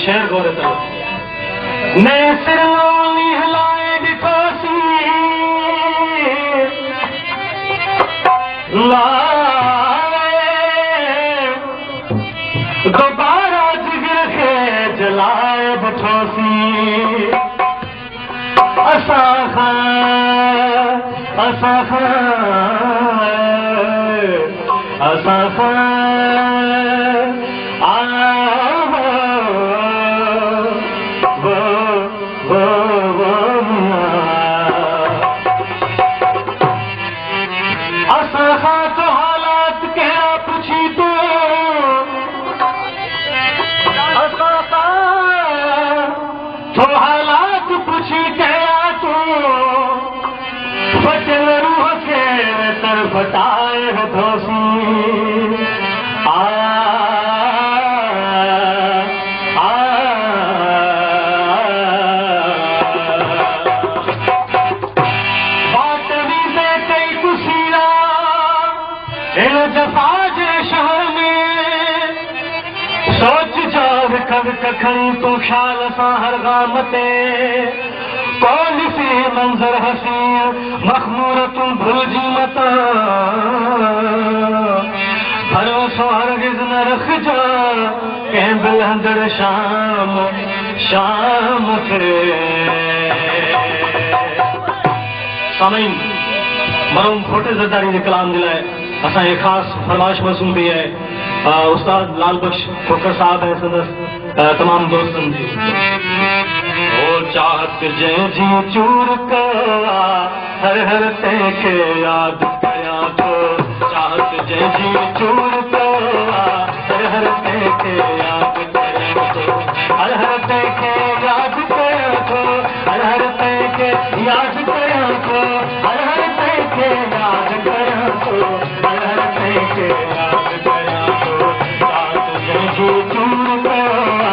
शेर गौरत मैं सिरवानी हलाए दिखासी लाए दोबारा जिगर के जलाए बठोसी असा खां असा खां तो हालात क्या पूछी तो हालात पूछी क्या तो बचल रूह के तरफटाए धोसी सोच जाव कब कखन तू ख्याल सां हर गामते कौन सी मंजर हसी मखमूर तू भुलजी मता भरोसो हरगिज़ न रख जा कंहिं बिलहंदड़ शाम शाम खे सामीन मरहूम खोटे ज़रदारी जे कलाम जे लाइ असांखे ख़ासि फरमाइश मसूम कई आहे उस्ताद लाल बख्श खोखर साहब ऐं संदस तमाम दोस्तन जी ओ चाहत जंहिंजी चूर कया हर हर तंहिंखे यादि कयां थो चाहत जंहिंजी चूर कया हर हर तंहिंखे यादि कयां थो हर हर तंहिंखे यादि कयां थो हर हर तंहिंखे यादि कयां थो हर हर तंहिंखे यादि कयां थो हर हर तंहिंखे यादि कयां थो चूर कया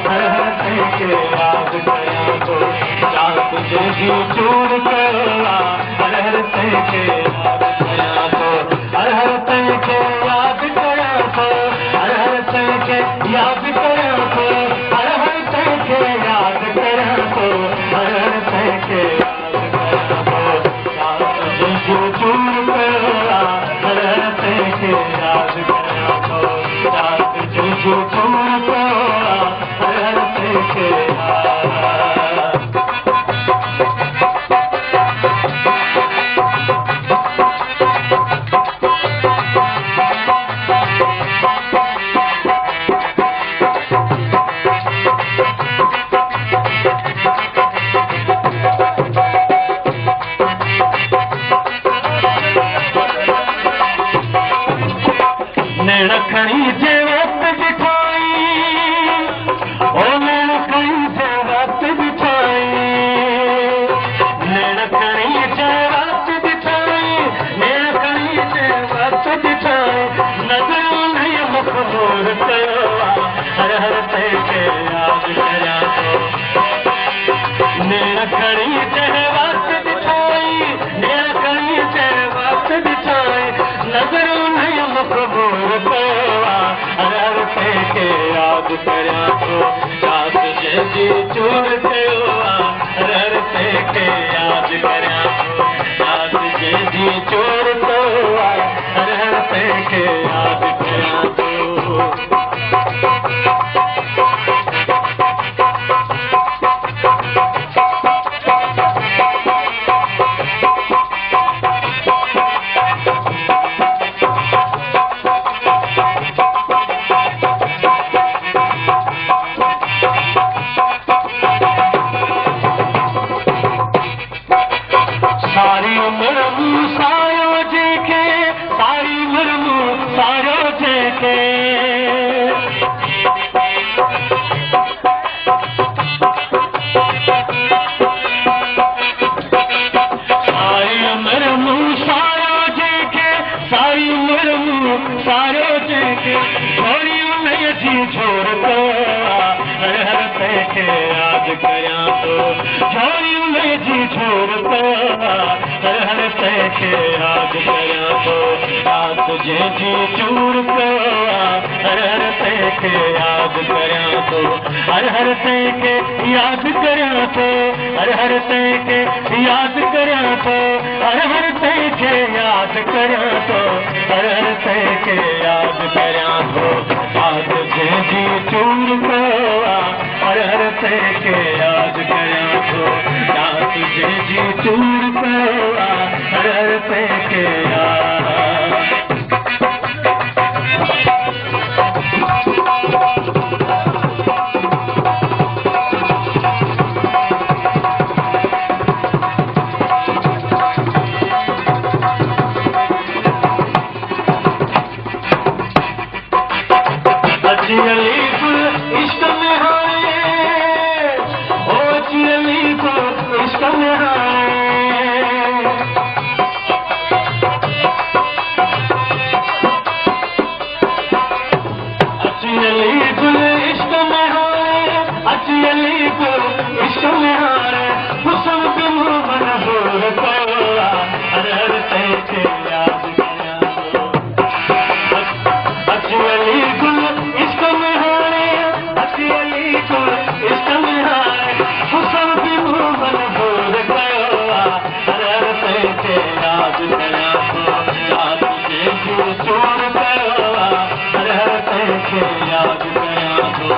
हर हर तंहिंखे यादि कयां थो चाहत जंहिंजी चूर कया हर हर तंहिंखे यादि कयां थो हर हर तंहिंखे यादि कयां थो हर हर तंहिंखे यादि कयां थो हर हर तंहिंखे यादि कयां थो हर हर तंहिंखे यादि कयां थो चाहत जंहिंजी चूर कया हर हर तंहिंखे यादि कयां थो चाहत जंहिंजी चूर कया हर हर तंहिंखे खणी जे वक्त बिठाई ओ नैण खणी जे वक्त बिठाई नैण खणी जे वक्त बिठाई नैण खणी जे वक्त बिठाई नज़रूं नहीं मखमूर कयो हर हर तंहिंखे यादि कयां थो नैण खणी जे वक्त बिठाई नैण खणी जे वक्त बिठाई नज़रूं नहीं मखमूर कयो हर हर तंहिंखे यादि कयां थो चाहत जंहिंजी चूर कयो हर हर तंहिंखे यादि कयां थो चाहत जंहिंजी चूर कयो हर हर तंहिंखे यादि कयां थो सारी उम्र मूसायो जेके सारी उम्र मूसायो जेके सारी उम्र मूसायो जेके सारी उम्र सारो जंहिंखे छोड़ियूं न जी छोड़ तो हर हर तंहिंखे यादि करियां थो छोड़ियूं न जी छोड़ तो हर हर तंहिंखे यादि करियां थो राति जंहिंजी चूर कयो हर हर तंहिंखे यादि करियां थो हर हर तंहिंखे यादि करियां थो हर हर तंहिंखे यादि करियां थो हर हर तंहिंखे यादि करियां थो हर हर तंहिंखे यादि करियां थो राति जंहिंजी चूर कयो हर हर तंहिंखे यादि करियां थो राति जंहिंजी चूर कयो हर हर तंहिंखे यादि इश्क में हारे ओ अली को इश्क में हारे अली को इश्क में हारे अली को इश्क में हारे हुस्न के मुंह बन हो हर हर तंहिंखे यादि अली को इश्क में हारे अली को इश्क में हारे हुस्न के मुंह बन हो हर हर तंहिंखे यादि करियां थो राति जंहिंजी चूर कयो हर हर तंहिंखे यादि करियां थो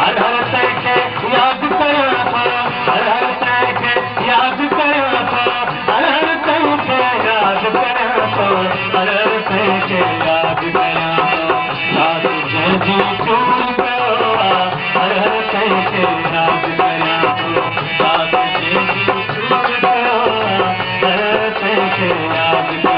हर हर तंहिंखे यादि करियां थो हर हर तंहिंखे यादि करियां थो हर हर तंहिंखे यादि करियां थो हर हर तंहिंखे यादि करियां थो राति जंहिंजी चूर कयो हर हर तंहिंखे यादि करियां थो राति जंहिंजी चूर कयो हर हर तंहिंखे यादि